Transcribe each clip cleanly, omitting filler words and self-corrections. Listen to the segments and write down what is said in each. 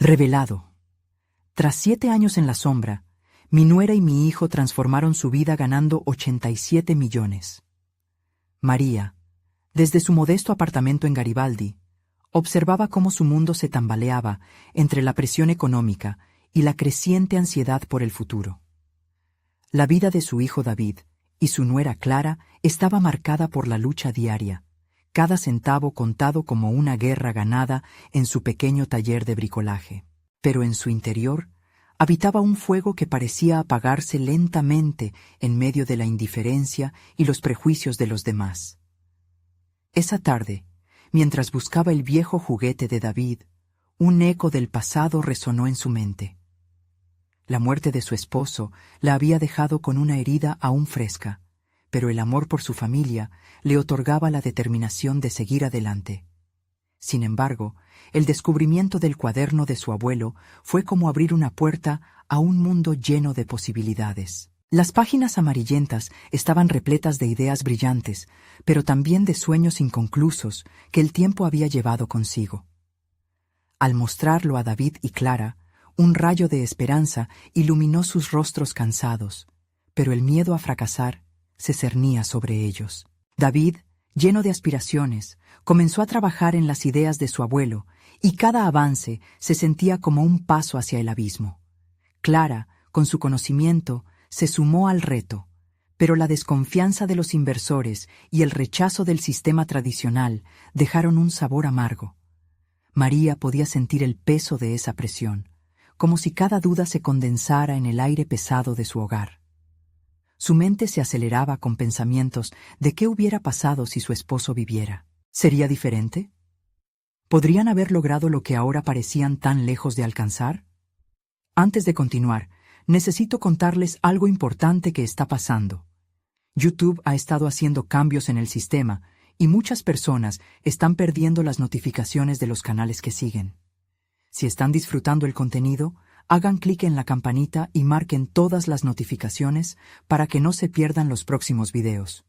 Revelado. Tras 7 años en la sombra, mi nuera y mi hijo transformaron su vida ganando 87 millones. María, desde su modesto apartamento en Garibaldi, observaba cómo su mundo se tambaleaba entre la presión económica y la creciente ansiedad por el futuro. La vida de su hijo David y su nuera Clara estaba marcada por la lucha diaria, cada centavo contado como una guerra ganada en su pequeño taller de bricolaje. Pero en su interior habitaba un fuego que parecía apagarse lentamente en medio de la indiferencia y los prejuicios de los demás. Esa tarde, mientras buscaba el viejo juguete de David, un eco del pasado resonó en su mente. La muerte de su esposo la había dejado con una herida aún fresca, pero el amor por su familia le otorgaba la determinación de seguir adelante. Sin embargo, el descubrimiento del cuaderno de su abuelo fue como abrir una puerta a un mundo lleno de posibilidades. Las páginas amarillentas estaban repletas de ideas brillantes, pero también de sueños inconclusos que el tiempo había llevado consigo. Al mostrarlo a David y Clara, un rayo de esperanza iluminó sus rostros cansados, pero el miedo a fracasar se cernía sobre ellos. David, lleno de aspiraciones, comenzó a trabajar en las ideas de su abuelo, y cada avance se sentía como un paso hacia el abismo. Clara, con su conocimiento, se sumó al reto, pero la desconfianza de los inversores y el rechazo del sistema tradicional dejaron un sabor amargo. María podía sentir el peso de esa presión, como si cada duda se condensara en el aire pesado de su hogar. Su mente se aceleraba con pensamientos de qué hubiera pasado si su esposo viviera. ¿Sería diferente? ¿Podrían haber logrado lo que ahora parecían tan lejos de alcanzar? Antes de continuar, necesito contarles algo importante que está pasando. YouTube ha estado haciendo cambios en el sistema y muchas personas están perdiendo las notificaciones de los canales que siguen. Si están disfrutando el contenido, hagan clic en la campanita y marquen todas las notificaciones para que no se pierdan los próximos videos.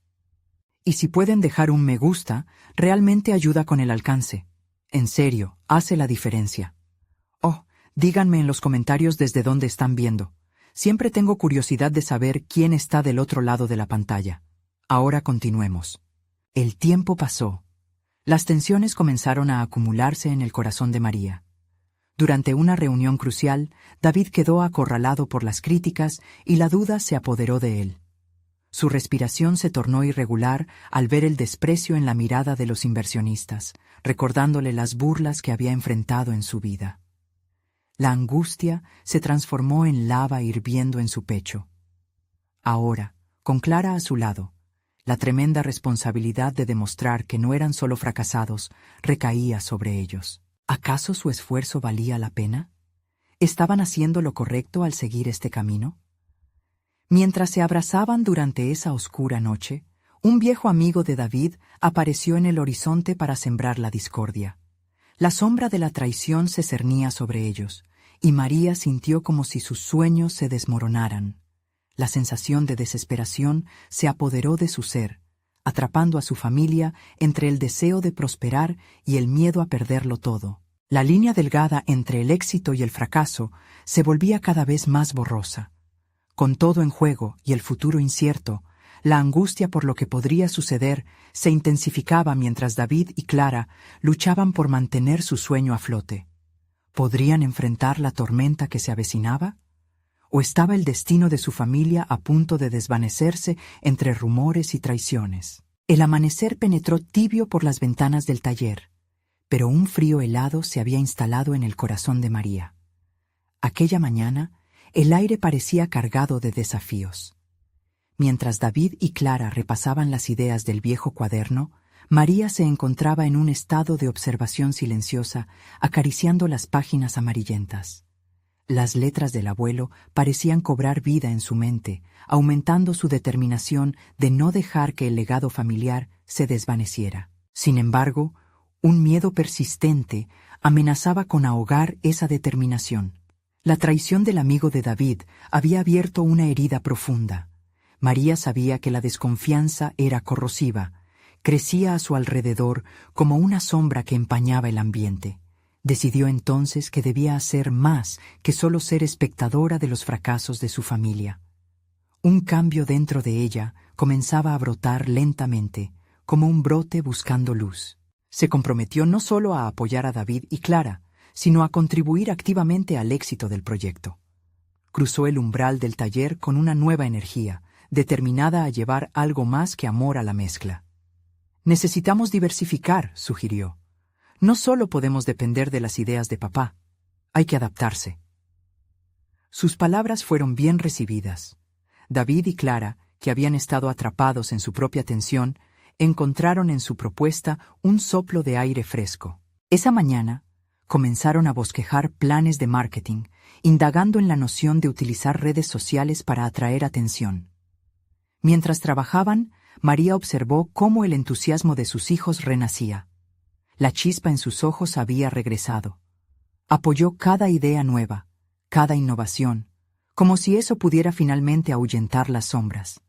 Y si pueden dejar un me gusta, realmente ayuda con el alcance. En serio, hace la diferencia. Oh, díganme en los comentarios desde dónde están viendo. Siempre tengo curiosidad de saber quién está del otro lado de la pantalla. Ahora continuemos. El tiempo pasó. Las tensiones comenzaron a acumularse en el corazón de María. Durante una reunión crucial, David quedó acorralado por las críticas y la duda se apoderó de él. Su respiración se tornó irregular al ver el desprecio en la mirada de los inversionistas, recordándole las burlas que había enfrentado en su vida. La angustia se transformó en lava hirviendo en su pecho. Ahora, con Clara a su lado, la tremenda responsabilidad de demostrar que no eran solo fracasados recaía sobre ellos. ¿Acaso su esfuerzo valía la pena? ¿Estaban haciendo lo correcto al seguir este camino? Mientras se abrazaban durante esa oscura noche, un viejo amigo de David apareció en el horizonte para sembrar la discordia. La sombra de la traición se cernía sobre ellos, y María sintió como si sus sueños se desmoronaran. La sensación de desesperación se apoderó de su ser, atrapando a su familia entre el deseo de prosperar y el miedo a perderlo todo. La línea delgada entre el éxito y el fracaso se volvía cada vez más borrosa. Con todo en juego y el futuro incierto, la angustia por lo que podría suceder se intensificaba mientras David y Clara luchaban por mantener su sueño a flote. ¿Podrían enfrentar la tormenta que se avecinaba? ¿O estaba el destino de su familia a punto de desvanecerse entre rumores y traiciones? El amanecer penetró tibio por las ventanas del taller, pero un frío helado se había instalado en el corazón de María. Aquella mañana, el aire parecía cargado de desafíos. Mientras David y Clara repasaban las ideas del viejo cuaderno, María se encontraba en un estado de observación silenciosa, acariciando las páginas amarillentas. Las letras del abuelo parecían cobrar vida en su mente, aumentando su determinación de no dejar que el legado familiar se desvaneciera. Sin embargo, un miedo persistente amenazaba con ahogar esa determinación. La traición del amigo de David había abierto una herida profunda. María sabía que la desconfianza era corrosiva, crecía a su alrededor como una sombra que empañaba el ambiente. Decidió entonces que debía hacer más que solo ser espectadora de los fracasos de su familia. Un cambio dentro de ella comenzaba a brotar lentamente, como un brote buscando luz. Se comprometió no solo a apoyar a David y Clara, sino a contribuir activamente al éxito del proyecto. Cruzó el umbral del taller con una nueva energía, determinada a llevar algo más que amor a la mezcla. Necesitamos diversificar, sugirió. No solo podemos depender de las ideas de papá, hay que adaptarse. Sus palabras fueron bien recibidas. David y Clara, que habían estado atrapados en su propia tensión, encontraron en su propuesta un soplo de aire fresco. Esa mañana, comenzaron a bosquejar planes de marketing, indagando en la noción de utilizar redes sociales para atraer atención. Mientras trabajaban, María observó cómo el entusiasmo de sus hijos renacía. La chispa en sus ojos había regresado. Apoyó cada idea nueva, cada innovación, como si eso pudiera finalmente ahuyentar las sombras.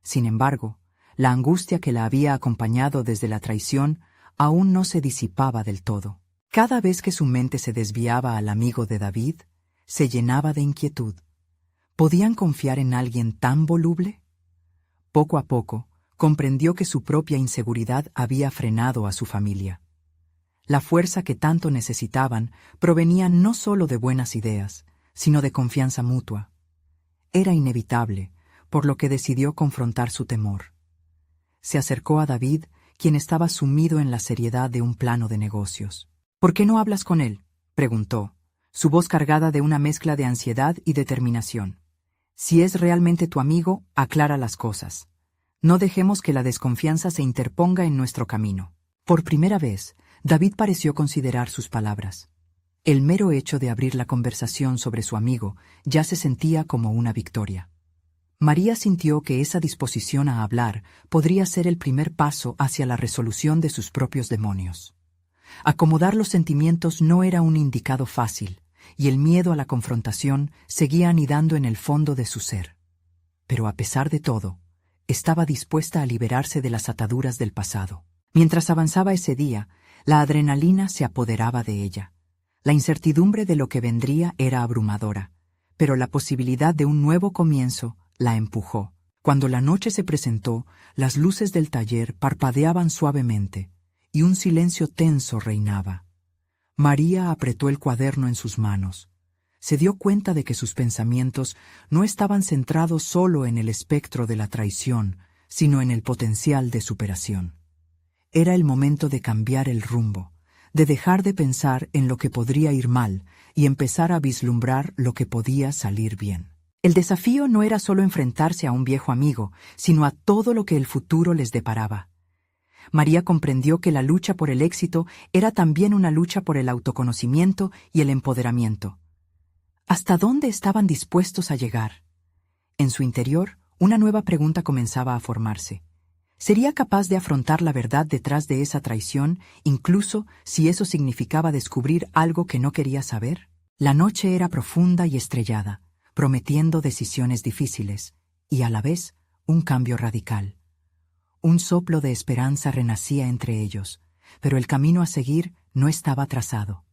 Sin embargo, la angustia que la había acompañado desde la traición aún no se disipaba del todo. Cada vez que su mente se desviaba al amigo de David, se llenaba de inquietud. ¿Podían confiar en alguien tan voluble? Poco a poco, comprendió que su propia inseguridad había frenado a su familia. La fuerza que tanto necesitaban provenía no solo de buenas ideas, sino de confianza mutua. Era inevitable, por lo que decidió confrontar su temor. Se acercó a David, quien estaba sumido en la seriedad de un plano de negocios. «¿Por qué no hablas con él?», preguntó, su voz cargada de una mezcla de ansiedad y determinación. «Si es realmente tu amigo, aclara las cosas. No dejemos que la desconfianza se interponga en nuestro camino». Por primera vez, David pareció considerar sus palabras. El mero hecho de abrir la conversación sobre su amigo ya se sentía como una victoria. María sintió que esa disposición a hablar podría ser el primer paso hacia la resolución de sus propios demonios. Acomodar los sentimientos no era un indicado fácil, y el miedo a la confrontación seguía anidando en el fondo de su ser. Pero a pesar de todo, estaba dispuesta a liberarse de las ataduras del pasado. Mientras avanzaba ese día, la adrenalina se apoderaba de ella. La incertidumbre de lo que vendría era abrumadora, pero la posibilidad de un nuevo comienzo la empujó. Cuando la noche se presentó, las luces del taller parpadeaban suavemente, y un silencio tenso reinaba. María apretó el cuaderno en sus manos. Se dio cuenta de que sus pensamientos no estaban centrados solo en el espectro de la traición, sino en el potencial de superación. Era el momento de cambiar el rumbo, de dejar de pensar en lo que podría ir mal y empezar a vislumbrar lo que podía salir bien. El desafío no era solo enfrentarse a un viejo amigo, sino a todo lo que el futuro les deparaba. María comprendió que la lucha por el éxito era también una lucha por el autoconocimiento y el empoderamiento. ¿Hasta dónde estaban dispuestos a llegar? En su interior, una nueva pregunta comenzaba a formarse. ¿Sería capaz de afrontar la verdad detrás de esa traición, incluso si eso significaba descubrir algo que no quería saber? La noche era profunda y estrellada, prometiendo decisiones difíciles, y a la vez un cambio radical. Un soplo de esperanza renacía entre ellos, pero el camino a seguir no estaba trazado.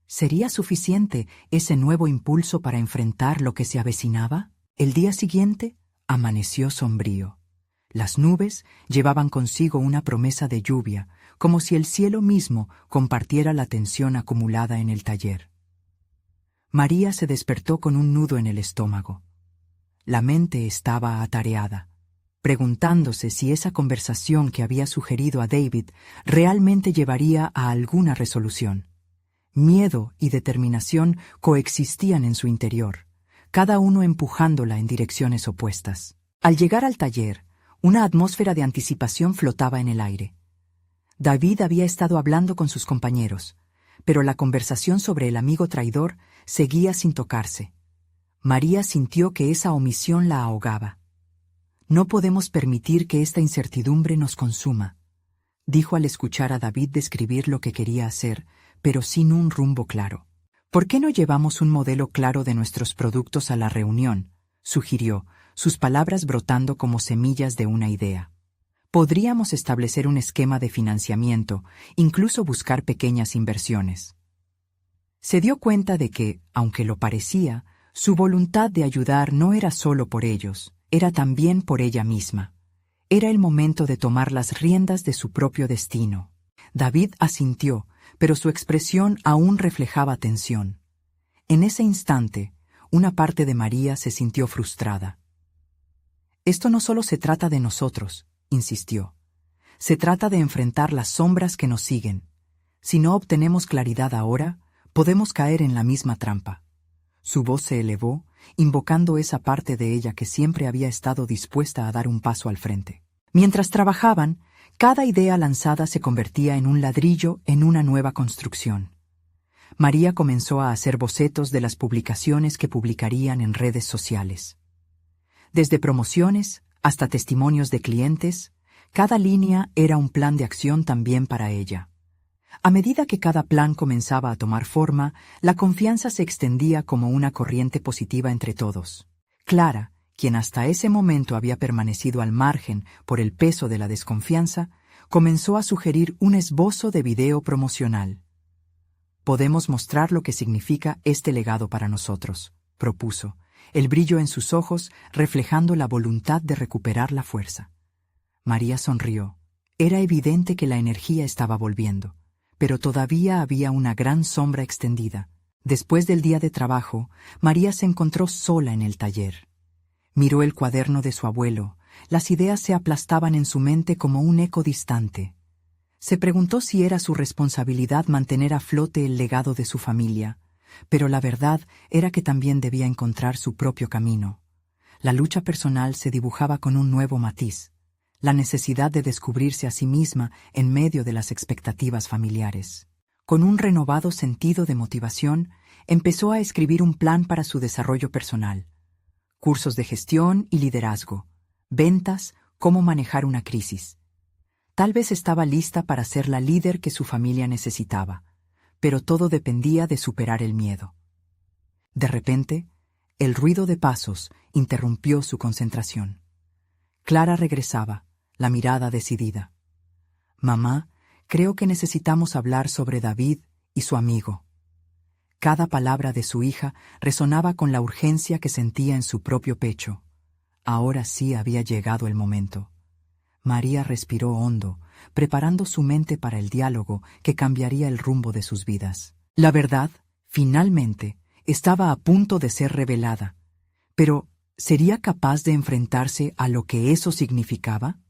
¿Sería suficiente ese nuevo impulso para enfrentar lo que se avecinaba? El día siguiente amaneció sombrío. Las nubes llevaban consigo una promesa de lluvia, como si el cielo mismo compartiera la tensión acumulada en el taller. María se despertó con un nudo en el estómago. La mente estaba atareada, preguntándose si esa conversación que había sugerido a David realmente llevaría a alguna resolución. Miedo y determinación coexistían en su interior, cada uno empujándola en direcciones opuestas. Al llegar al taller, una atmósfera de anticipación flotaba en el aire. David había estado hablando con sus compañeros, pero la conversación sobre el amigo traidor seguía sin tocarse. María sintió que esa omisión la ahogaba. «No podemos permitir que esta incertidumbre nos consuma», dijo al escuchar a David describir lo que quería hacer, pero sin un rumbo claro. «¿Por qué no llevamos un modelo claro de nuestros productos a la reunión?», sugirió, sus palabras brotando como semillas de una idea. «Podríamos establecer un esquema de financiamiento, incluso buscar pequeñas inversiones». Se dio cuenta de que, aunque lo parecía, su voluntad de ayudar no era solo por ellos, era también por ella misma. Era el momento de tomar las riendas de su propio destino. David asintió, pero su expresión aún reflejaba tensión. En ese instante, una parte de María se sintió frustrada. «Esto no solo se trata de nosotros», insistió. «Se trata de enfrentar las sombras que nos siguen. Si no obtenemos claridad ahora, podemos caer en la misma trampa». Su voz se elevó, invocando esa parte de ella que siempre había estado dispuesta a dar un paso al frente. Mientras trabajaban, cada idea lanzada se convertía en un ladrillo en una nueva construcción. María comenzó a hacer bocetos de las publicaciones que publicarían en redes sociales. Desde promociones hasta testimonios de clientes, cada línea era un plan de acción también para ella. A medida que cada plan comenzaba a tomar forma, la confianza se extendía como una corriente positiva entre todos. Clara, quien hasta ese momento había permanecido al margen por el peso de la desconfianza, comenzó a sugerir un esbozo de video promocional. «Podemos mostrar lo que significa este legado para nosotros», propuso, el brillo en sus ojos reflejando la voluntad de recuperar la fuerza. María sonrió. Era evidente que la energía estaba volviendo, pero todavía había una gran sombra extendida. Después del día de trabajo, María se encontró sola en el taller. Miró el cuaderno de su abuelo. Las ideas se aplastaban en su mente como un eco distante. Se preguntó si era su responsabilidad mantener a flote el legado de su familia, pero la verdad era que también debía encontrar su propio camino. La lucha personal se dibujaba con un nuevo matiz, la necesidad de descubrirse a sí misma en medio de las expectativas familiares. Con un renovado sentido de motivación, empezó a escribir un plan para su desarrollo personal. Cursos de gestión y liderazgo, ventas, cómo manejar una crisis. Tal vez estaba lista para ser la líder que su familia necesitaba, pero todo dependía de superar el miedo. De repente, el ruido de pasos interrumpió su concentración. Clara regresaba, la mirada decidida. «Mamá, creo que necesitamos hablar sobre David y su amigo». Cada palabra de su hija resonaba con la urgencia que sentía en su propio pecho. Ahora sí había llegado el momento. María respiró hondo, preparando su mente para el diálogo que cambiaría el rumbo de sus vidas. La verdad, finalmente, estaba a punto de ser revelada. Pero, ¿sería capaz de enfrentarse a lo que eso significaba?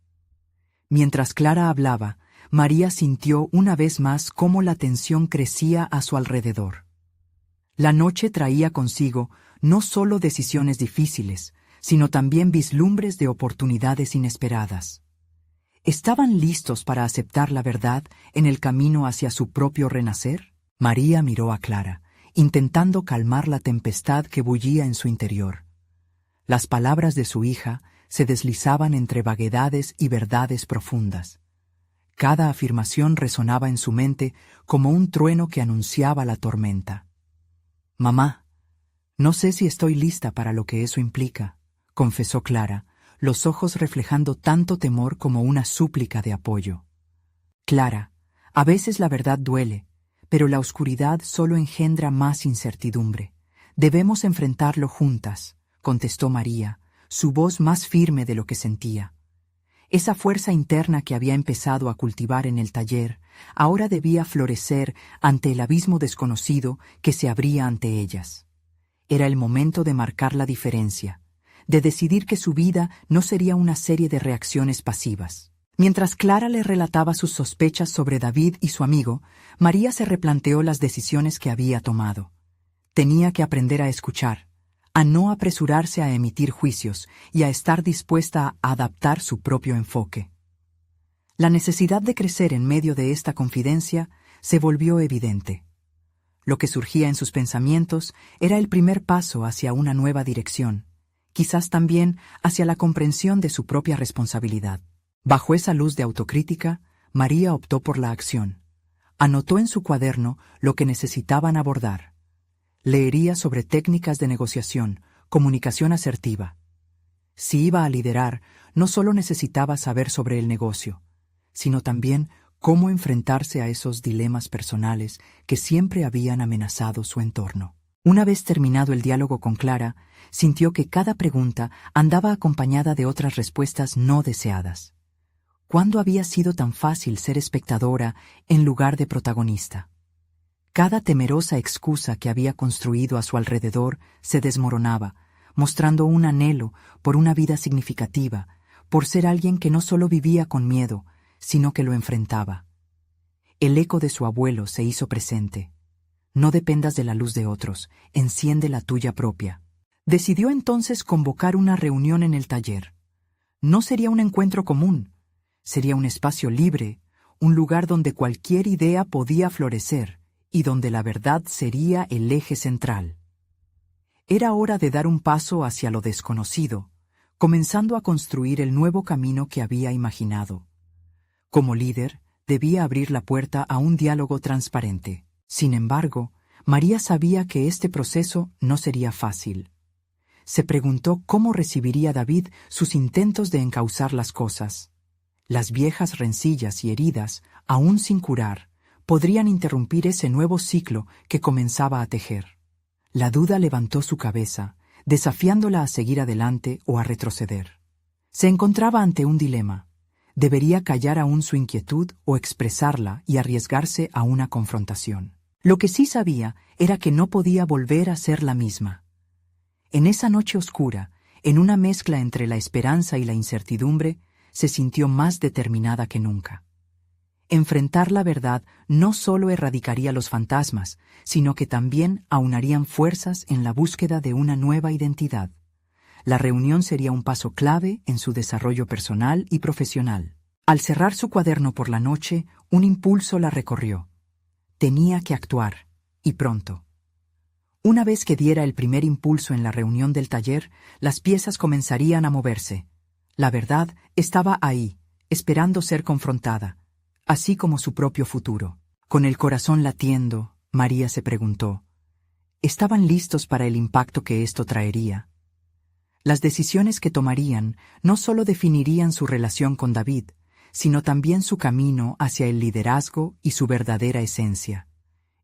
Mientras Clara hablaba, María sintió una vez más cómo la tensión crecía a su alrededor. La noche traía consigo no solo decisiones difíciles, sino también vislumbres de oportunidades inesperadas. ¿Estaban listos para aceptar la verdad en el camino hacia su propio renacer? María miró a Clara, intentando calmar la tempestad que bullía en su interior. Las palabras de su hija se deslizaban entre vaguedades y verdades profundas. Cada afirmación resonaba en su mente como un trueno que anunciaba la tormenta. «Mamá, no sé si estoy lista para lo que eso implica», confesó Clara, los ojos reflejando tanto temor como una súplica de apoyo. «Clara, a veces la verdad duele, pero la oscuridad solo engendra más incertidumbre. Debemos enfrentarlo juntas», contestó María, su voz más firme de lo que sentía. Esa fuerza interna que había empezado a cultivar en el taller, ahora debía florecer ante el abismo desconocido que se abría ante ellas. Era el momento de marcar la diferencia, de decidir que su vida no sería una serie de reacciones pasivas. Mientras Clara le relataba sus sospechas sobre David y su amigo, María se replanteó las decisiones que había tomado. Tenía que aprender a escuchar, a no apresurarse a emitir juicios y a estar dispuesta a adaptar su propio enfoque. La necesidad de crecer en medio de esta confidencia se volvió evidente. Lo que surgía en sus pensamientos era el primer paso hacia una nueva dirección, quizás también hacia la comprensión de su propia responsabilidad. Bajo esa luz de autocrítica, María optó por la acción. Anotó en su cuaderno lo que necesitaban abordar. Leería sobre técnicas de negociación, comunicación asertiva. Si iba a liderar, no solo necesitaba saber sobre el negocio, sino también cómo enfrentarse a esos dilemas personales que siempre habían amenazado su entorno. Una vez terminado el diálogo con Clara, sintió que cada pregunta andaba acompañada de otras respuestas no deseadas. ¿Cuándo había sido tan fácil ser espectadora en lugar de protagonista? Cada temerosa excusa que había construido a su alrededor se desmoronaba, mostrando un anhelo por una vida significativa, por ser alguien que no solo vivía con miedo, sino que lo enfrentaba. El eco de su abuelo se hizo presente. No dependas de la luz de otros, enciende la tuya propia. Decidió entonces convocar una reunión en el taller. No sería un encuentro común, sería un espacio libre, un lugar donde cualquier idea podía florecer y donde la verdad sería el eje central. Era hora de dar un paso hacia lo desconocido, comenzando a construir el nuevo camino que había imaginado. Como líder, debía abrir la puerta a un diálogo transparente. Sin embargo, María sabía que este proceso no sería fácil. Se preguntó cómo recibiría David sus intentos de encauzar las cosas. Las viejas rencillas y heridas, aún sin curar, podrían interrumpir ese nuevo ciclo que comenzaba a tejer. La duda levantó su cabeza, desafiándola a seguir adelante o a retroceder. Se encontraba ante un dilema. ¿Debería callar aún su inquietud o expresarla y arriesgarse a una confrontación? Lo que sí sabía era que no podía volver a ser la misma. En esa noche oscura, en una mezcla entre la esperanza y la incertidumbre, se sintió más determinada que nunca. Enfrentar la verdad no solo erradicaría los fantasmas, sino que también aunarían fuerzas en la búsqueda de una nueva identidad. La reunión sería un paso clave en su desarrollo personal y profesional. Al cerrar su cuaderno por la noche, un impulso la recorrió. Tenía que actuar, y pronto. Una vez que diera el primer impulso en la reunión del taller, las piezas comenzarían a moverse. La verdad estaba ahí, esperando ser confrontada, así como su propio futuro. Con el corazón latiendo, María se preguntó, ¿estaban listos para el impacto que esto traería? Las decisiones que tomarían no solo definirían su relación con David, sino también su camino hacia el liderazgo y su verdadera esencia.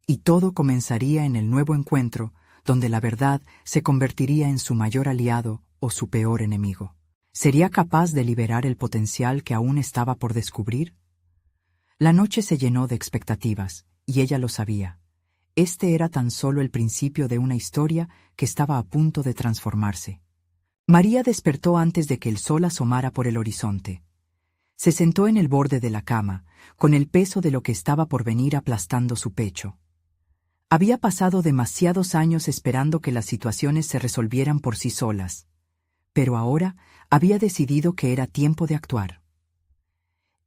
Y todo comenzaría en el nuevo encuentro, donde la verdad se convertiría en su mayor aliado o su peor enemigo. ¿Sería capaz de liberar el potencial que aún estaba por descubrir? La noche se llenó de expectativas, y ella lo sabía. Este era tan solo el principio de una historia que estaba a punto de transformarse. María despertó antes de que el sol asomara por el horizonte. Se sentó en el borde de la cama, con el peso de lo que estaba por venir aplastando su pecho. Había pasado demasiados años esperando que las situaciones se resolvieran por sí solas, pero ahora había decidido que era tiempo de actuar.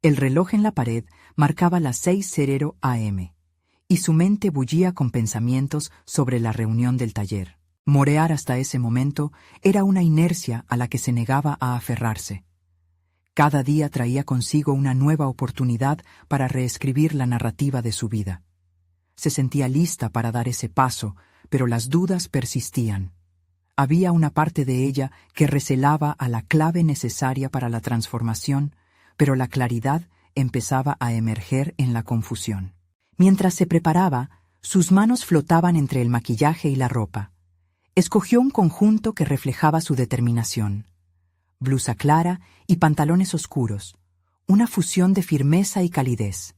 El reloj en la pared marcaba las 6:00 a.m., y su mente bullía con pensamientos sobre la reunión del taller. Morear hasta ese momento era una inercia a la que se negaba a aferrarse. Cada día traía consigo una nueva oportunidad para reescribir la narrativa de su vida. Se sentía lista para dar ese paso, pero las dudas persistían. Había una parte de ella que recelaba a la clave necesaria para la transformación, pero la claridad empezaba a emerger en la confusión. Mientras se preparaba, sus manos flotaban entre el maquillaje y la ropa. Escogió un conjunto que reflejaba su determinación. Blusa clara y pantalones oscuros, una fusión de firmeza y calidez.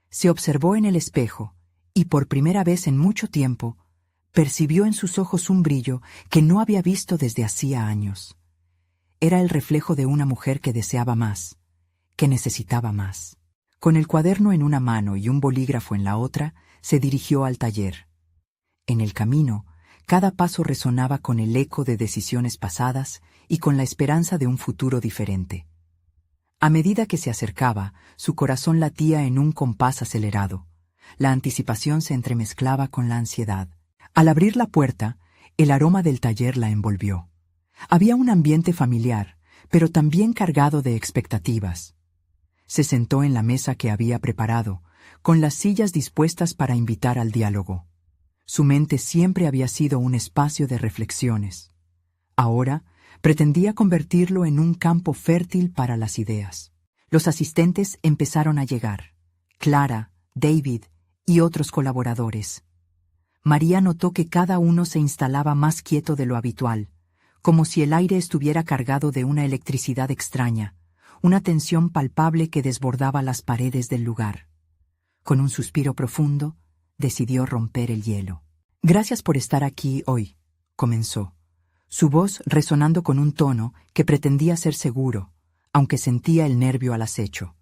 Se observó en el espejo y por primera vez en mucho tiempo percibió en sus ojos un brillo que no había visto desde hacía años. Era el reflejo de una mujer que deseaba más, que necesitaba más. Con el cuaderno en una mano y un bolígrafo en la otra, se dirigió al taller. En el camino, cada paso resonaba con el eco de decisiones pasadas y con la esperanza de un futuro diferente. A medida que se acercaba, su corazón latía en un compás acelerado. La anticipación se entremezclaba con la ansiedad. Al abrir la puerta, el aroma del taller la envolvió. Había un ambiente familiar, pero también cargado de expectativas. Se sentó en la mesa que había preparado, con las sillas dispuestas para invitar al diálogo. Su mente siempre había sido un espacio de reflexiones. Ahora pretendía convertirlo en un campo fértil para las ideas. Los asistentes empezaron a llegar. Clara, David y otros colaboradores. María notó que cada uno se instalaba más quieto de lo habitual, como si el aire estuviera cargado de una electricidad extraña, una tensión palpable que desbordaba las paredes del lugar. Con un suspiro profundo, decidió romper el hielo. «Gracias por estar aquí hoy», comenzó, su voz resonando con un tono que pretendía ser seguro, aunque sentía el nervio al acecho.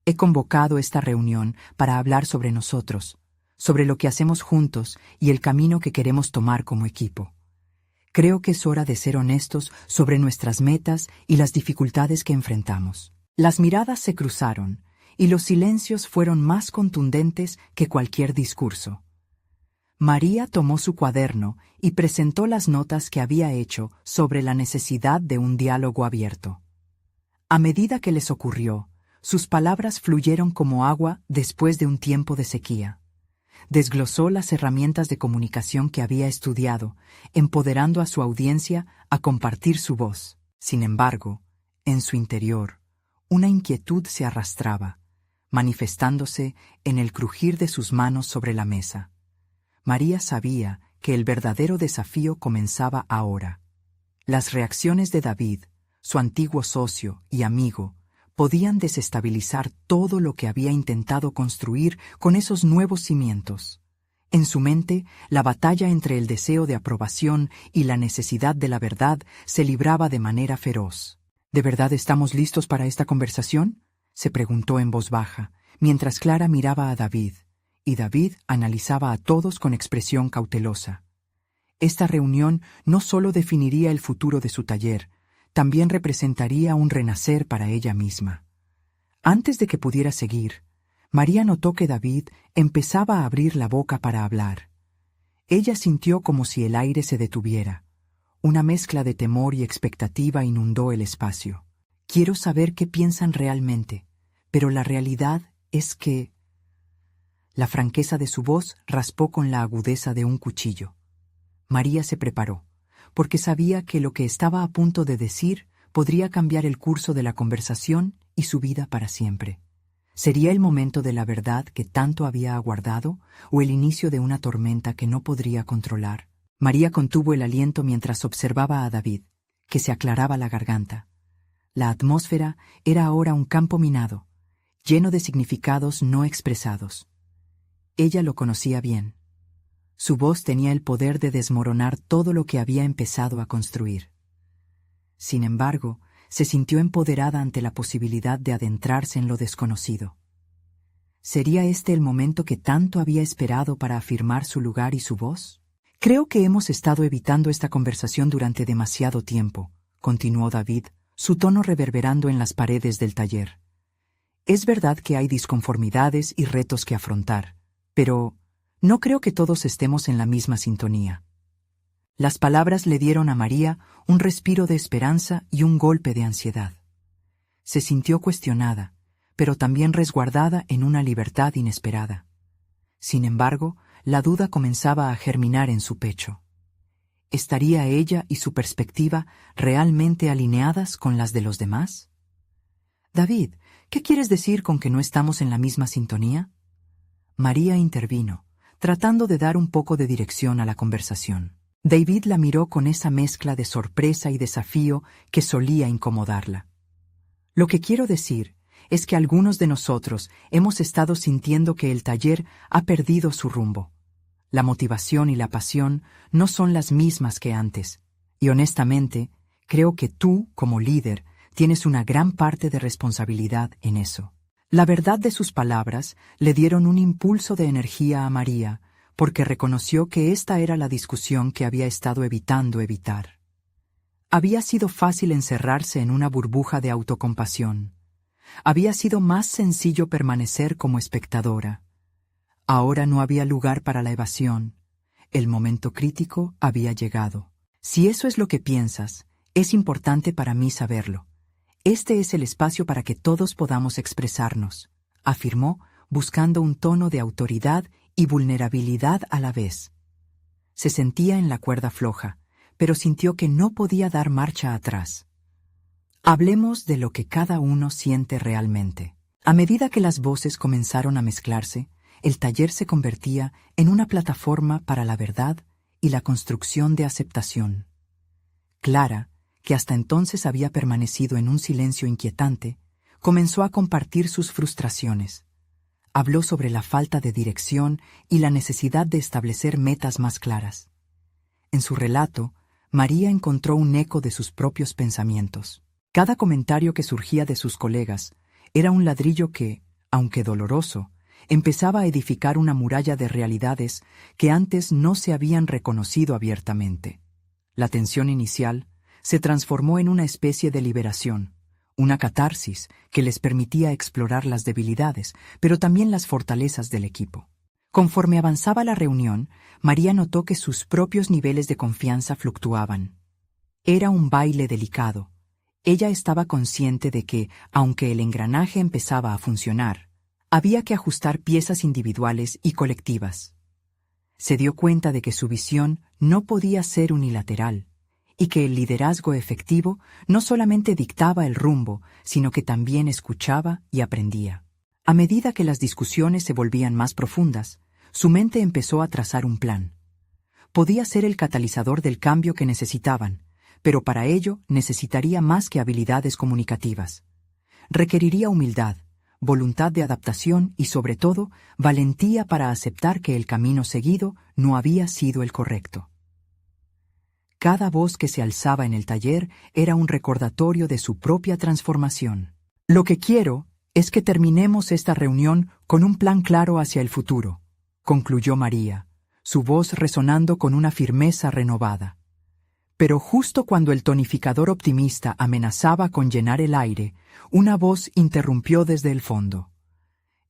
«He convocado esta reunión para hablar sobre nosotros, sobre lo que hacemos juntos y el camino que queremos tomar como equipo. Creo que es hora de ser honestos sobre nuestras metas y las dificultades que enfrentamos». Las miradas se cruzaron, y los silencios fueron más contundentes que cualquier discurso. María tomó su cuaderno y presentó las notas que había hecho sobre la necesidad de un diálogo abierto. A medida que les ocurrió, sus palabras fluyeron como agua después de un tiempo de sequía. Desglosó las herramientas de comunicación que había estudiado, empoderando a su audiencia a compartir su voz. Sin embargo, en su interior, una inquietud se arrastraba, manifestándose en el crujir de sus manos sobre la mesa. María sabía que el verdadero desafío comenzaba ahora. Las reacciones de David, su antiguo socio y amigo, podían desestabilizar todo lo que había intentado construir con esos nuevos cimientos. En su mente, la batalla entre el deseo de aprobación y la necesidad de la verdad se libraba de manera feroz. «¿De verdad estamos listos para esta conversación?», se preguntó en voz baja, mientras Clara miraba a David, y David analizaba a todos con expresión cautelosa. Esta reunión no solo definiría el futuro de su taller, también representaría un renacer para ella misma. Antes de que pudiera seguir, María notó que David empezaba a abrir la boca para hablar. Ella sintió como si el aire se detuviera. Una mezcla de temor y expectativa inundó el espacio. «Quiero saber qué piensan realmente, pero la realidad es que...». La franqueza de su voz raspó con la agudeza de un cuchillo. María se preparó, porque sabía que lo que estaba a punto de decir podría cambiar el curso de la conversación y su vida para siempre. ¿Sería el momento de la verdad que tanto había aguardado o el inicio de una tormenta que no podría controlar? María contuvo el aliento mientras observaba a David, que se aclaraba la garganta. La atmósfera era ahora un campo minado, lleno de significados no expresados. Ella lo conocía bien. Su voz tenía el poder de desmoronar todo lo que había empezado a construir. Sin embargo, se sintió empoderada ante la posibilidad de adentrarse en lo desconocido. ¿Sería este el momento que tanto había esperado para afirmar su lugar y su voz? «Creo que hemos estado evitando esta conversación durante demasiado tiempo», continuó David, su tono reverberando en las paredes del taller. «Es verdad que hay disconformidades y retos que afrontar, pero no creo que todos estemos en la misma sintonía». Las palabras le dieron a María un respiro de esperanza y un golpe de ansiedad. Se sintió cuestionada, pero también resguardada en una libertad inesperada. Sin embargo, la duda comenzaba a germinar en su pecho. ¿Estaría ella y su perspectiva realmente alineadas con las de los demás? «David, ¿qué quieres decir con que no estamos en la misma sintonía?». María intervino, tratando de dar un poco de dirección a la conversación. David la miró con esa mezcla de sorpresa y desafío que solía incomodarla. «Lo que quiero decir es que algunos de nosotros hemos estado sintiendo que el taller ha perdido su rumbo. La motivación y la pasión no son las mismas que antes, y honestamente, creo que tú, como líder, tienes una gran parte de responsabilidad en eso». La verdad de sus palabras le dieron un impulso de energía a María, porque reconoció que esta era la discusión que había estado evitando evitar. Había sido fácil encerrarse en una burbuja de autocompasión. Había sido más sencillo permanecer como espectadora. Ahora no había lugar para la evasión. El momento crítico había llegado. «Si eso es lo que piensas, es importante para mí saberlo. Este es el espacio para que todos podamos expresarnos», afirmó, buscando un tono de autoridad y vulnerabilidad a la vez. Se sentía en la cuerda floja, pero sintió que no podía dar marcha atrás. «Hablemos de lo que cada uno siente realmente». A medida que las voces comenzaron a mezclarse, el taller se convertía en una plataforma para la verdad y la construcción de aceptación. Clara, que hasta entonces había permanecido en un silencio inquietante, comenzó a compartir sus frustraciones. Habló sobre la falta de dirección y la necesidad de establecer metas más claras. En su relato, María encontró un eco de sus propios pensamientos. Cada comentario que surgía de sus colegas era un ladrillo que, aunque doloroso, empezaba a edificar una muralla de realidades que antes no se habían reconocido abiertamente. La tensión inicial se transformó en una especie de liberación, una catarsis que les permitía explorar las debilidades, pero también las fortalezas del equipo. Conforme avanzaba la reunión, María notó que sus propios niveles de confianza fluctuaban. Era un baile delicado. Ella estaba consciente de que, aunque el engranaje empezaba a funcionar, había que ajustar piezas individuales y colectivas. Se dio cuenta de que su visión no podía ser unilateral, y que el liderazgo efectivo no solamente dictaba el rumbo, sino que también escuchaba y aprendía. A medida que las discusiones se volvían más profundas, su mente empezó a trazar un plan. Podía ser el catalizador del cambio que necesitaban, pero para ello necesitaría más que habilidades comunicativas. Requeriría humildad, voluntad de adaptación y, sobre todo, valentía para aceptar que el camino seguido no había sido el correcto. Cada voz que se alzaba en el taller era un recordatorio de su propia transformación. Lo que quiero es que terminemos esta reunión con un plan claro hacia el futuro, concluyó María, su voz resonando con una firmeza renovada. Pero justo cuando el tonificador optimista amenazaba con llenar el aire, una voz interrumpió desde el fondo.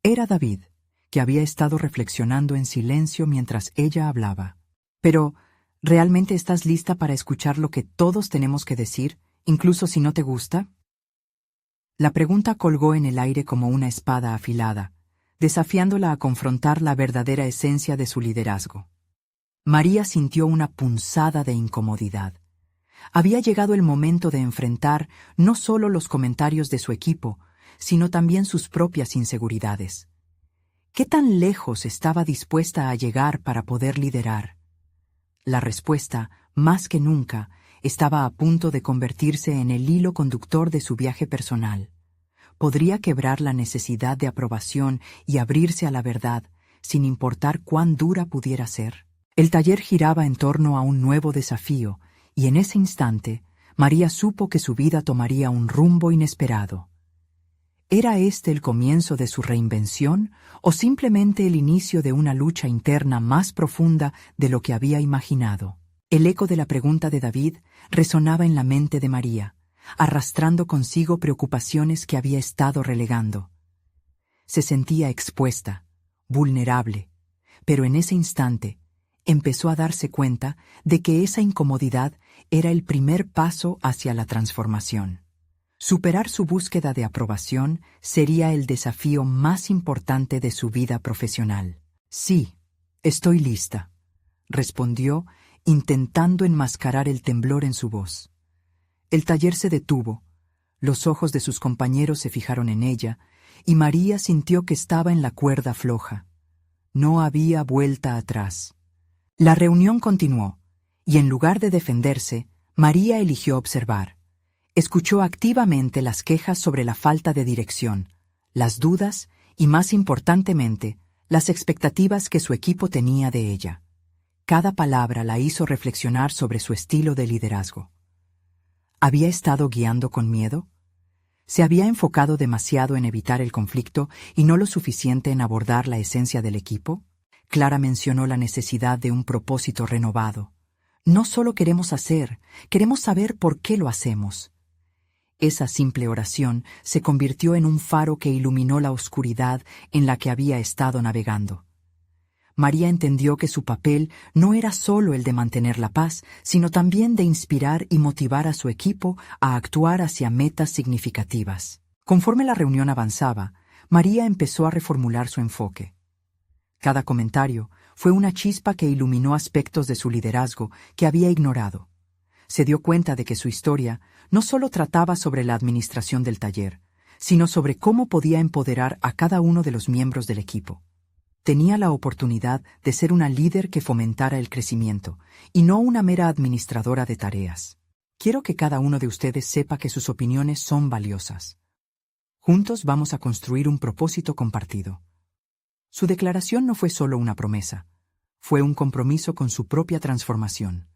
Era David, que había estado reflexionando en silencio mientras ella hablaba. Pero, ¿realmente estás lista para escuchar lo que todos tenemos que decir, incluso si no te gusta? La pregunta colgó en el aire como una espada afilada, desafiándola a confrontar la verdadera esencia de su liderazgo. María sintió una punzada de incomodidad. Había llegado el momento de enfrentar no solo los comentarios de su equipo, sino también sus propias inseguridades. ¿Qué tan lejos estaba dispuesta a llegar para poder liderar? La respuesta, más que nunca, estaba a punto de convertirse en el hilo conductor de su viaje personal. Podría quebrar la necesidad de aprobación y abrirse a la verdad, sin importar cuán dura pudiera ser. El taller giraba en torno a un nuevo desafío, y en ese instante, María supo que su vida tomaría un rumbo inesperado. ¿Era este el comienzo de su reinvención o simplemente el inicio de una lucha interna más profunda de lo que había imaginado? El eco de la pregunta de David resonaba en la mente de María, arrastrando consigo preocupaciones que había estado relegando. Se sentía expuesta, vulnerable, pero en ese instante empezó a darse cuenta de que esa incomodidad era el primer paso hacia la transformación. Superar su búsqueda de aprobación sería el desafío más importante de su vida profesional. Sí, estoy lista, respondió, intentando enmascarar el temblor en su voz. El taller se detuvo, los ojos de sus compañeros se fijaron en ella, y María sintió que estaba en la cuerda floja. No había vuelta atrás. La reunión continuó, y en lugar de defenderse, María eligió observar. Escuchó activamente las quejas sobre la falta de dirección, las dudas y, más importantemente, las expectativas que su equipo tenía de ella. Cada palabra la hizo reflexionar sobre su estilo de liderazgo. ¿Había estado guiando con miedo? ¿Se había enfocado demasiado en evitar el conflicto y no lo suficiente en abordar la esencia del equipo? Clara mencionó la necesidad de un propósito renovado. No solo queremos hacer, queremos saber por qué lo hacemos. Esa simple oración se convirtió en un faro que iluminó la oscuridad en la que había estado navegando. María entendió que su papel no era solo el de mantener la paz, sino también de inspirar y motivar a su equipo a actuar hacia metas significativas. Conforme la reunión avanzaba, María empezó a reformular su enfoque. Cada comentario fue una chispa que iluminó aspectos de su liderazgo que había ignorado. Se dio cuenta de que su historia no solo trataba sobre la administración del taller, sino sobre cómo podía empoderar a cada uno de los miembros del equipo. Tenía la oportunidad de ser una líder que fomentara el crecimiento, y no una mera administradora de tareas. Quiero que cada uno de ustedes sepa que sus opiniones son valiosas. Juntos vamos a construir un propósito compartido. Su declaración no fue solo una promesa, fue un compromiso con su propia transformación.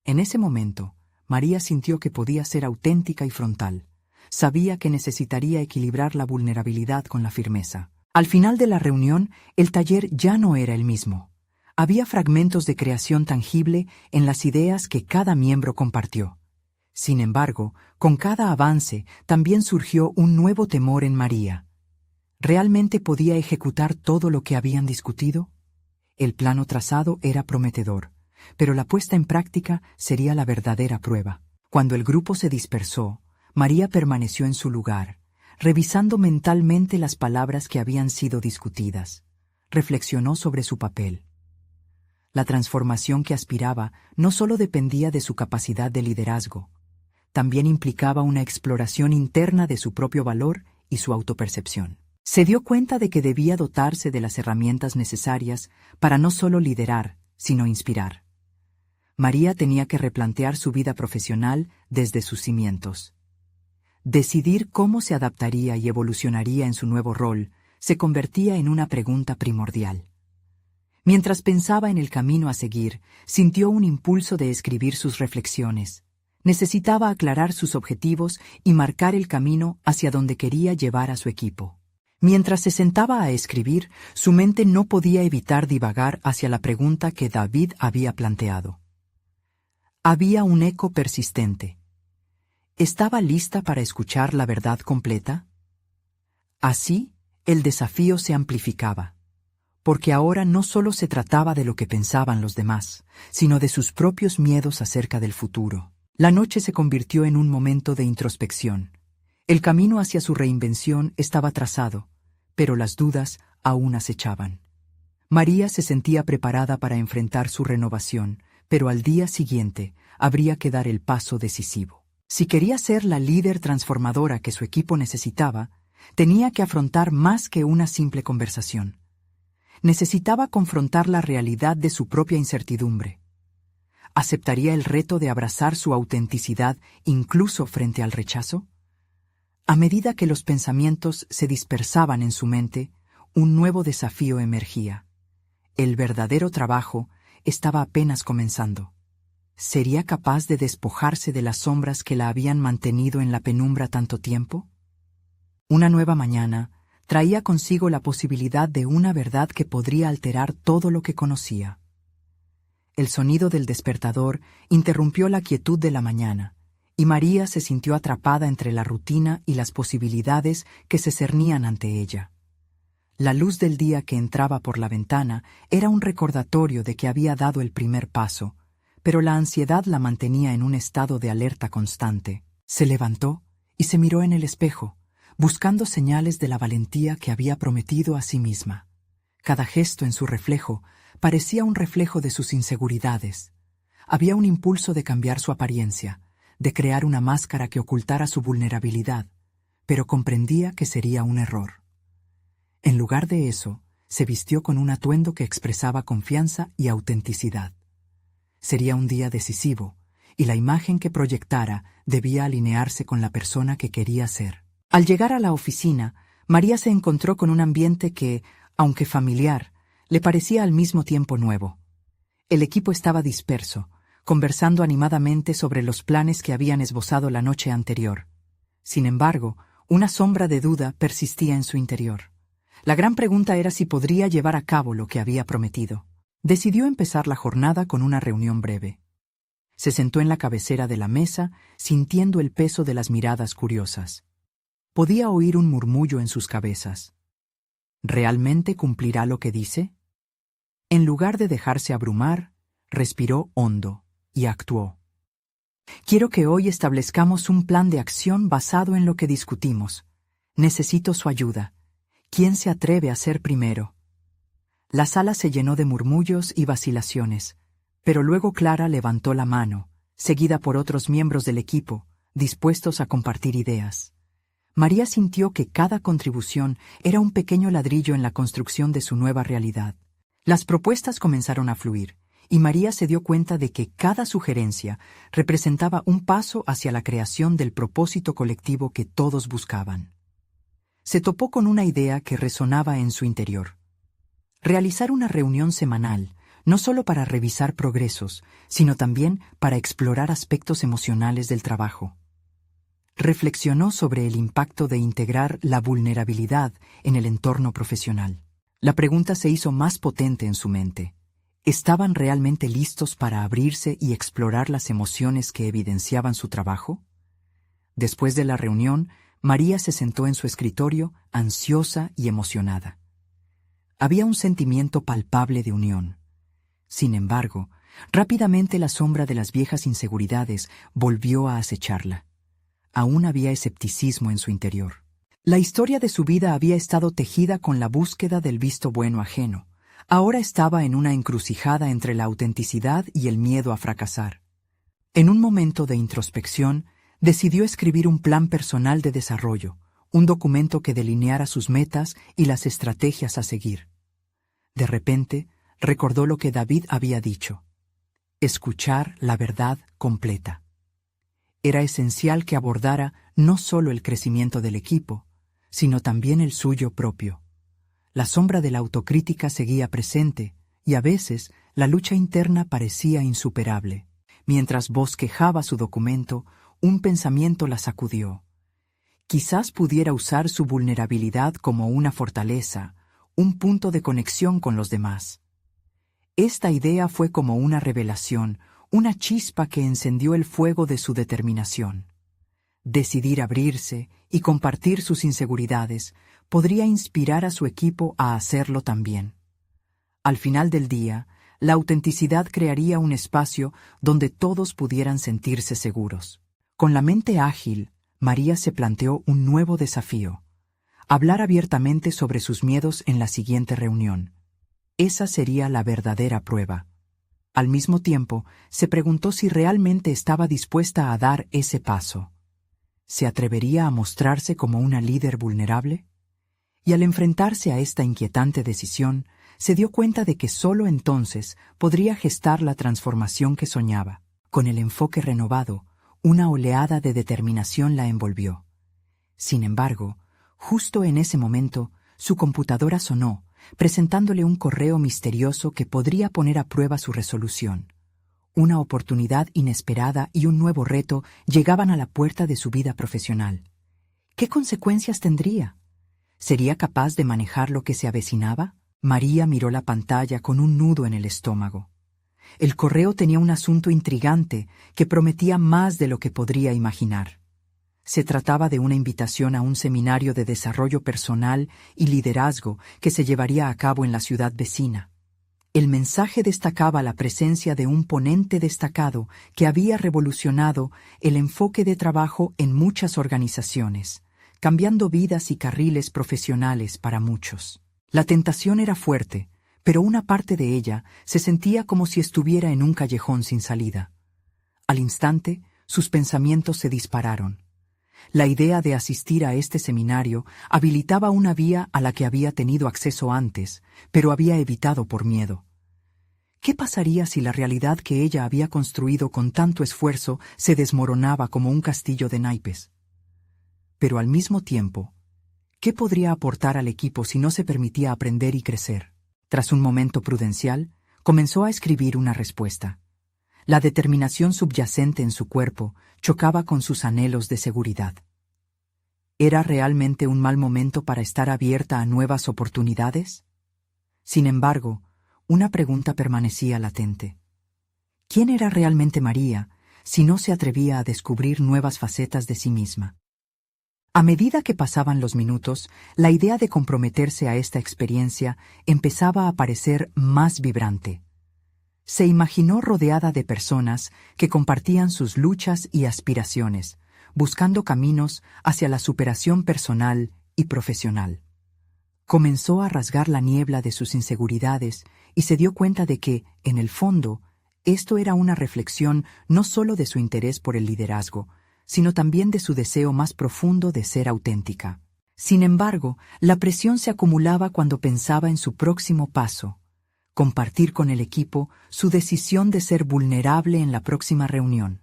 En ese momento, María sintió que podía ser auténtica y frontal. Sabía que necesitaría equilibrar la vulnerabilidad con la firmeza. Al final de la reunión, el taller ya no era el mismo. Había fragmentos de creación tangible en las ideas que cada miembro compartió. Sin embargo, con cada avance también surgió un nuevo temor en María. ¿Realmente podía ejecutar todo lo que habían discutido? El plano trazado era prometedor, pero la puesta en práctica sería la verdadera prueba. Cuando el grupo se dispersó, María permaneció en su lugar, revisando mentalmente las palabras que habían sido discutidas. Reflexionó sobre su papel. La transformación que aspiraba no solo dependía de su capacidad de liderazgo, también implicaba una exploración interna de su propio valor y su autopercepción. Se dio cuenta de que debía dotarse de las herramientas necesarias para no solo liderar, sino inspirar. María tenía que replantear su vida profesional desde sus cimientos. Decidir cómo se adaptaría y evolucionaría en su nuevo rol se convertía en una pregunta primordial. Mientras pensaba en el camino a seguir, sintió un impulso de escribir sus reflexiones. Necesitaba aclarar sus objetivos y marcar el camino hacia donde quería llevar a su equipo. Mientras se sentaba a escribir, su mente no podía evitar divagar hacia la pregunta que David había planteado. Había un eco persistente. ¿Estaba lista para escuchar la verdad completa? Así, el desafío se amplificaba, porque ahora no solo se trataba de lo que pensaban los demás, sino de sus propios miedos acerca del futuro. La noche se convirtió en un momento de introspección. El camino hacia su reinvención estaba trazado, pero las dudas aún acechaban. María se sentía preparada para enfrentar su renovación, pero al día siguiente habría que dar el paso decisivo. Si quería ser la líder transformadora que su equipo necesitaba, tenía que afrontar más que una simple conversación. Necesitaba confrontar la realidad de su propia incertidumbre. ¿Aceptaría el reto de abrazar su autenticidad incluso frente al rechazo? A medida que los pensamientos se dispersaban en su mente, un nuevo desafío emergía. El verdadero trabajo estaba apenas comenzando. ¿Sería capaz de despojarse de las sombras que la habían mantenido en la penumbra tanto tiempo? Una nueva mañana traía consigo la posibilidad de una verdad que podría alterar todo lo que conocía. El sonido del despertador interrumpió la quietud de la mañana, y María se sintió atrapada entre la rutina y las posibilidades que se cernían ante ella. La luz del día que entraba por la ventana era un recordatorio de que había dado el primer paso, pero la ansiedad la mantenía en un estado de alerta constante. Se levantó y se miró en el espejo, buscando señales de la valentía que había prometido a sí misma. Cada gesto en su reflejo parecía un reflejo de sus inseguridades. Había un impulso de cambiar su apariencia, de crear una máscara que ocultara su vulnerabilidad, pero comprendía que sería un error. En lugar de eso, se vistió con un atuendo que expresaba confianza y autenticidad. Sería un día decisivo, y la imagen que proyectara debía alinearse con la persona que quería ser. Al llegar a la oficina, María se encontró con un ambiente que, aunque familiar, le parecía al mismo tiempo nuevo. El equipo estaba disperso, conversando animadamente sobre los planes que habían esbozado la noche anterior. Sin embargo, una sombra de duda persistía en su interior. La gran pregunta era si podría llevar a cabo lo que había prometido. Decidió empezar la jornada con una reunión breve. Se sentó en la cabecera de la mesa, sintiendo el peso de las miradas curiosas. Podía oír un murmullo en sus cabezas. ¿Realmente cumplirá lo que dice? En lugar de dejarse abrumar, respiró hondo y actuó. Quiero que hoy establezcamos un plan de acción basado en lo que discutimos. Necesito su ayuda. ¿Quién se atreve a ser primero? La sala se llenó de murmullos y vacilaciones, pero luego Clara levantó la mano, seguida por otros miembros del equipo, dispuestos a compartir ideas. María sintió que cada contribución era un pequeño ladrillo en la construcción de su nueva realidad. Las propuestas comenzaron a fluir, y María se dio cuenta de que cada sugerencia representaba un paso hacia la creación del propósito colectivo que todos buscaban. Se topó con una idea que resonaba en su interior. Realizar una reunión semanal, no solo para revisar progresos, sino también para explorar aspectos emocionales del trabajo. Reflexionó sobre el impacto de integrar la vulnerabilidad en el entorno profesional. La pregunta se hizo más potente en su mente. ¿Estaban realmente listos para abrirse y explorar las emociones que evidenciaban su trabajo? Después de la reunión, María se sentó en su escritorio, ansiosa y emocionada. Había un sentimiento palpable de unión. Sin embargo, rápidamente la sombra de las viejas inseguridades volvió a acecharla. Aún había escepticismo en su interior. La historia de su vida había estado tejida con la búsqueda del visto bueno ajeno. Ahora estaba en una encrucijada entre la autenticidad y el miedo a fracasar. En un momento de introspección, decidió escribir un plan personal de desarrollo, un documento que delineara sus metas y las estrategias a seguir. De repente, recordó lo que David había dicho: escuchar la verdad completa. Era esencial que abordara no solo el crecimiento del equipo, sino también el suyo propio. La sombra de la autocrítica seguía presente, y a veces la lucha interna parecía insuperable. Mientras bosquejaba su documento, un pensamiento la sacudió. Quizás pudiera usar su vulnerabilidad como una fortaleza, un punto de conexión con los demás. Esta idea fue como una revelación, una chispa que encendió el fuego de su determinación. Decidir abrirse y compartir sus inseguridades podría inspirar a su equipo a hacerlo también. Al final del día, la autenticidad crearía un espacio donde todos pudieran sentirse seguros. Con la mente ágil, María se planteó un nuevo desafío: hablar abiertamente sobre sus miedos en la siguiente reunión. Esa sería la verdadera prueba. Al mismo tiempo, se preguntó si realmente estaba dispuesta a dar ese paso. ¿Se atrevería a mostrarse como una líder vulnerable? Y al enfrentarse a esta inquietante decisión, se dio cuenta de que solo entonces podría gestar la transformación que soñaba. Con el enfoque renovado, una oleada de determinación la envolvió. Sin embargo, justo en ese momento, su computadora sonó, presentándole un correo misterioso que podría poner a prueba su resolución. Una oportunidad inesperada y un nuevo reto llegaban a la puerta de su vida profesional. ¿Qué consecuencias tendría? ¿Sería capaz de manejar lo que se avecinaba? María miró la pantalla con un nudo en el estómago. El correo tenía un asunto intrigante que prometía más de lo que podría imaginar. Se trataba de una invitación a un seminario de desarrollo personal y liderazgo que se llevaría a cabo en la ciudad vecina. El mensaje destacaba la presencia de un ponente destacado que había revolucionado el enfoque de trabajo en muchas organizaciones, cambiando vidas y carriles profesionales para muchos. La tentación era fuerte, pero una parte de ella se sentía como si estuviera en un callejón sin salida. Al instante, sus pensamientos se dispararon. La idea de asistir a este seminario habilitaba una vía a la que había tenido acceso antes, pero había evitado por miedo. ¿Qué pasaría si la realidad que ella había construido con tanto esfuerzo se desmoronaba como un castillo de naipes? Pero al mismo tiempo, ¿qué podría aportar al equipo si no se permitía aprender y crecer? Tras un momento prudencial, comenzó a escribir una respuesta. La determinación subyacente en su cuerpo chocaba con sus anhelos de seguridad. ¿Era realmente un mal momento para estar abierta a nuevas oportunidades? Sin embargo, una pregunta permanecía latente. ¿Quién era realmente María si no se atrevía a descubrir nuevas facetas de sí misma? A medida que pasaban los minutos, la idea de comprometerse a esta experiencia empezaba a parecer más vibrante. Se imaginó rodeada de personas que compartían sus luchas y aspiraciones, buscando caminos hacia la superación personal y profesional. Comenzó a rasgar la niebla de sus inseguridades y se dio cuenta de que, en el fondo, esto era una reflexión no solo de su interés por el liderazgo, sino también de su deseo más profundo de ser auténtica. Sin embargo, la presión se acumulaba cuando pensaba en su próximo paso: compartir con el equipo su decisión de ser vulnerable en la próxima reunión.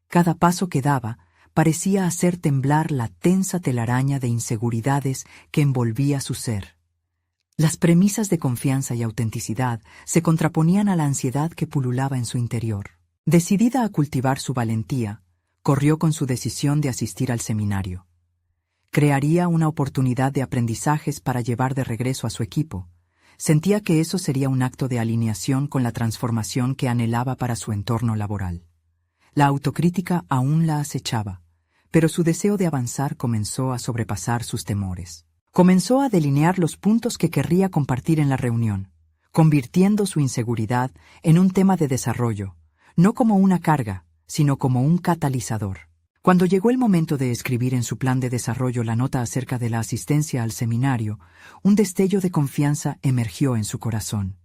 Cada paso que daba parecía hacer temblar la tensa telaraña de inseguridades que envolvía su ser. Las premisas de confianza y autenticidad se contraponían a la ansiedad que pululaba en su interior. Decidida a cultivar su valentía, corrió con su decisión de asistir al seminario. Crearía una oportunidad de aprendizajes para llevar de regreso a su equipo. Sentía que eso sería un acto de alineación con la transformación que anhelaba para su entorno laboral. La autocrítica aún la acechaba, pero su deseo de avanzar comenzó a sobrepasar sus temores. Comenzó a delinear los puntos que querría compartir en la reunión, convirtiendo su inseguridad en un tema de desarrollo, no como una carga, sino como un catalizador. Cuando llegó el momento de escribir en su plan de desarrollo la nota acerca de la asistencia al seminario, un destello de confianza emergió en su corazón.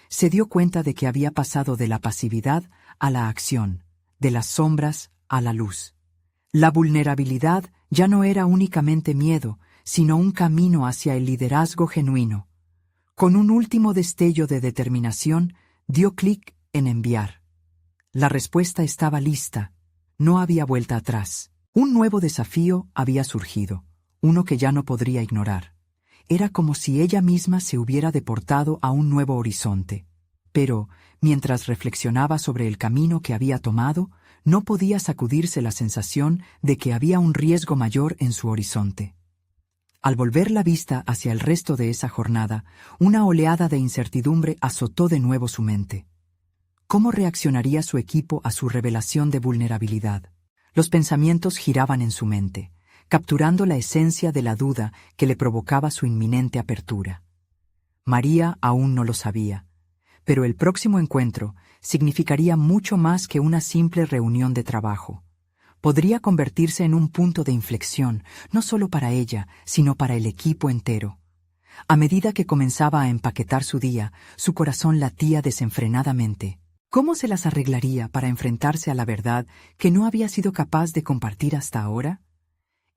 Se dio cuenta de que había pasado de la pasividad a la acción, de las sombras a la luz. La vulnerabilidad ya no era únicamente miedo, sino un camino hacia el liderazgo genuino. Con un último destello de determinación, dio clic en enviar. La respuesta estaba lista. No había vuelta atrás. Un nuevo desafío había surgido, uno que ya no podría ignorar. Era como si ella misma se hubiera deportado a un nuevo horizonte. Pero, mientras reflexionaba sobre el camino que había tomado, no podía sacudirse la sensación de que había un riesgo mayor en su horizonte. Al volver la vista hacia el resto de esa jornada, una oleada de incertidumbre azotó de nuevo su mente. ¿Cómo reaccionaría su equipo a su revelación de vulnerabilidad? Los pensamientos giraban en su mente, capturando la esencia de la duda que le provocaba su inminente apertura. María aún no lo sabía, pero el próximo encuentro significaría mucho más que una simple reunión de trabajo. Podría convertirse en un punto de inflexión, no solo para ella, sino para el equipo entero. A medida que comenzaba a empaquetar su día, su corazón latía desenfrenadamente. ¿Cómo se las arreglaría para enfrentarse a la verdad que no había sido capaz de compartir hasta ahora?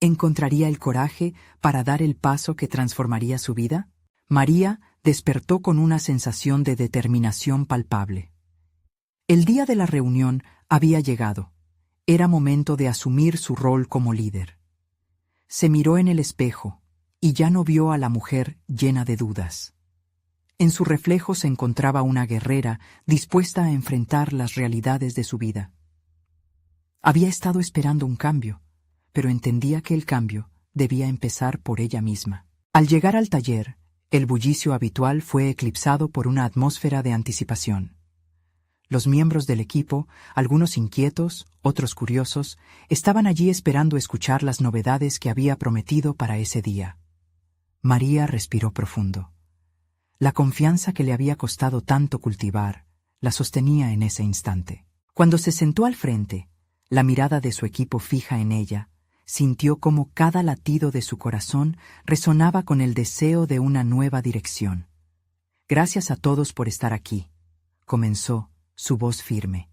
¿Encontraría el coraje para dar el paso que transformaría su vida? María despertó con una sensación de determinación palpable. El día de la reunión había llegado. Era momento de asumir su rol como líder. Se miró en el espejo y ya no vio a la mujer llena de dudas. En su reflejo se encontraba una guerrera dispuesta a enfrentar las realidades de su vida. Había estado esperando un cambio, pero entendía que el cambio debía empezar por ella misma. Al llegar al taller, el bullicio habitual fue eclipsado por una atmósfera de anticipación. Los miembros del equipo, algunos inquietos, otros curiosos, estaban allí esperando escuchar las novedades que había prometido para ese día. María respiró profundo. La confianza que le había costado tanto cultivar, la sostenía en ese instante. Cuando se sentó al frente, la mirada de su equipo fija en ella, sintió cómo cada latido de su corazón resonaba con el deseo de una nueva dirección. «Gracias a todos por estar aquí», comenzó, su voz firme.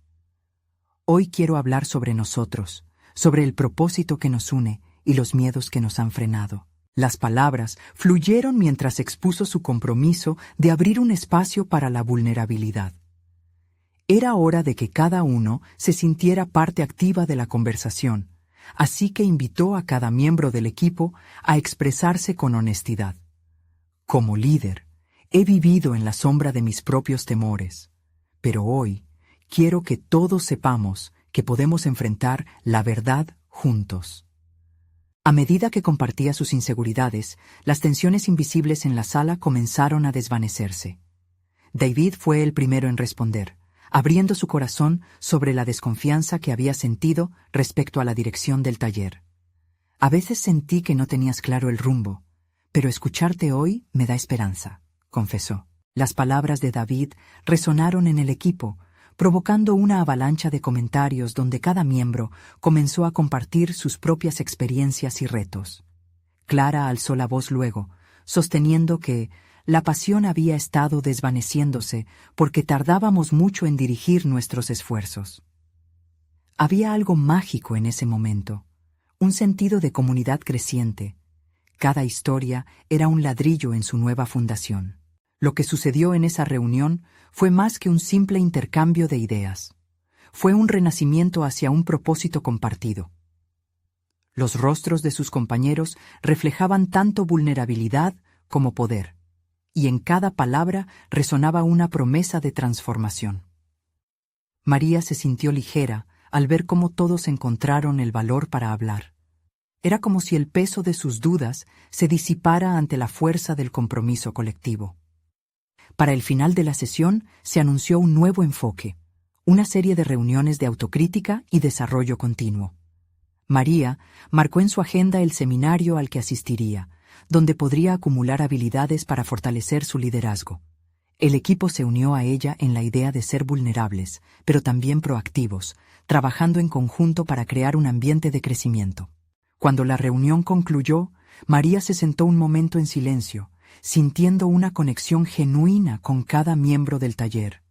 «Hoy quiero hablar sobre nosotros, sobre el propósito que nos une y los miedos que nos han frenado». Las palabras fluyeron mientras expuso su compromiso de abrir un espacio para la vulnerabilidad. Era hora de que cada uno se sintiera parte activa de la conversación, así que invitó a cada miembro del equipo a expresarse con honestidad. Como líder, he vivido en la sombra de mis propios temores, pero hoy quiero que todos sepamos que podemos enfrentar la verdad juntos. A medida que compartía sus inseguridades, las tensiones invisibles en la sala comenzaron a desvanecerse. David fue el primero en responder, abriendo su corazón sobre la desconfianza que había sentido respecto a la dirección del taller. «A veces sentí que no tenías claro el rumbo, pero escucharte hoy me da esperanza», confesó. Las palabras de David resonaron en el equipo, provocando una avalancha de comentarios donde cada miembro comenzó a compartir sus propias experiencias y retos. Clara alzó la voz luego, sosteniendo que la pasión había estado desvaneciéndose porque tardábamos mucho en dirigir nuestros esfuerzos. Había algo mágico en ese momento, un sentido de comunidad creciente. Cada historia era un ladrillo en su nueva fundación. Lo que sucedió en esa reunión fue más que un simple intercambio de ideas. Fue un renacimiento hacia un propósito compartido. Los rostros de sus compañeros reflejaban tanto vulnerabilidad como poder, y en cada palabra resonaba una promesa de transformación. María se sintió ligera al ver cómo todos encontraron el valor para hablar. Era como si el peso de sus dudas se disipara ante la fuerza del compromiso colectivo. Para el final de la sesión se anunció un nuevo enfoque, una serie de reuniones de autocrítica y desarrollo continuo. María marcó en su agenda el seminario al que asistiría, donde podría acumular habilidades para fortalecer su liderazgo. El equipo se unió a ella en la idea de ser vulnerables, pero también proactivos, trabajando en conjunto para crear un ambiente de crecimiento. Cuando la reunión concluyó, María se sentó un momento en silencio, sintiendo una conexión genuina con cada miembro del taller.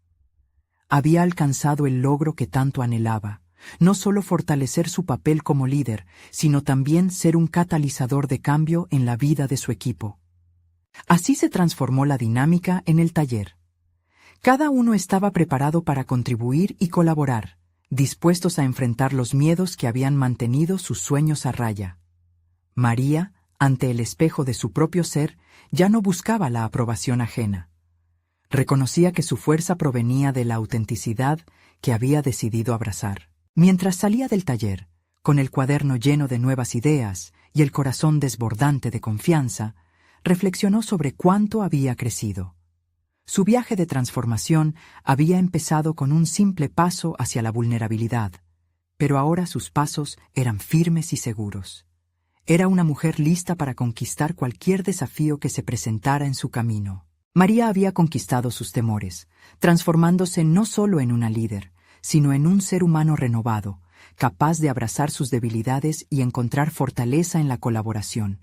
Había alcanzado el logro que tanto anhelaba, no solo fortalecer su papel como líder, sino también ser un catalizador de cambio en la vida de su equipo. Así se transformó la dinámica en el taller. Cada uno estaba preparado para contribuir y colaborar, dispuestos a enfrentar los miedos que habían mantenido sus sueños a raya. María, ante el espejo de su propio ser, ya no buscaba la aprobación ajena. Reconocía que su fuerza provenía de la autenticidad que había decidido abrazar. Mientras salía del taller, con el cuaderno lleno de nuevas ideas y el corazón desbordante de confianza, reflexionó sobre cuánto había crecido. Su viaje de transformación había empezado con un simple paso hacia la vulnerabilidad, pero ahora sus pasos eran firmes y seguros. Era una mujer lista para conquistar cualquier desafío que se presentara en su camino. María había conquistado sus temores, transformándose no solo en una líder, sino en un ser humano renovado, capaz de abrazar sus debilidades y encontrar fortaleza en la colaboración.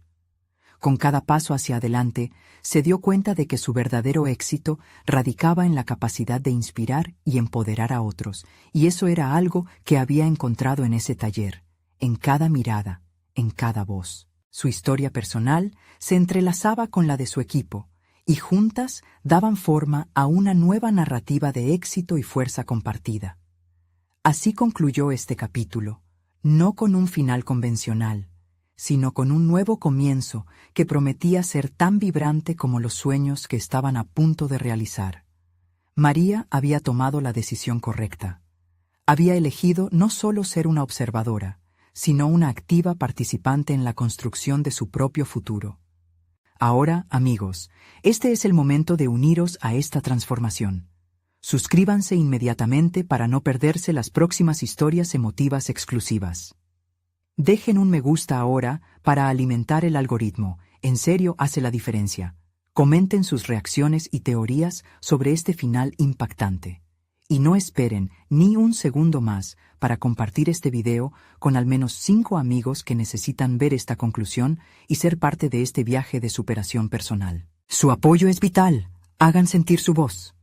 Con cada paso hacia adelante, se dio cuenta de que su verdadero éxito radicaba en la capacidad de inspirar y empoderar a otros, y eso era algo que había encontrado en ese taller, en cada mirada, en cada voz. Su historia personal se entrelazaba con la de su equipo, y juntas daban forma a una nueva narrativa de éxito y fuerza compartida. Así concluyó este capítulo, no con un final convencional, sino con un nuevo comienzo que prometía ser tan vibrante como los sueños que estaban a punto de realizar. María había tomado la decisión correcta. Había elegido no solo ser una observadora, sino una activa participante en la construcción de su propio futuro. Ahora, amigos, este es el momento de uniros a esta transformación. Suscríbanse inmediatamente para no perderse las próximas historias emotivas exclusivas. Dejen un me gusta ahora para alimentar el algoritmo. En serio hace la diferencia. Comenten sus reacciones y teorías sobre este final impactante. Y no esperen ni un segundo más para compartir este video con al menos 5 amigos que necesitan ver esta conclusión y ser parte de este viaje de superación personal. Su apoyo es vital. Hagan sentir su voz.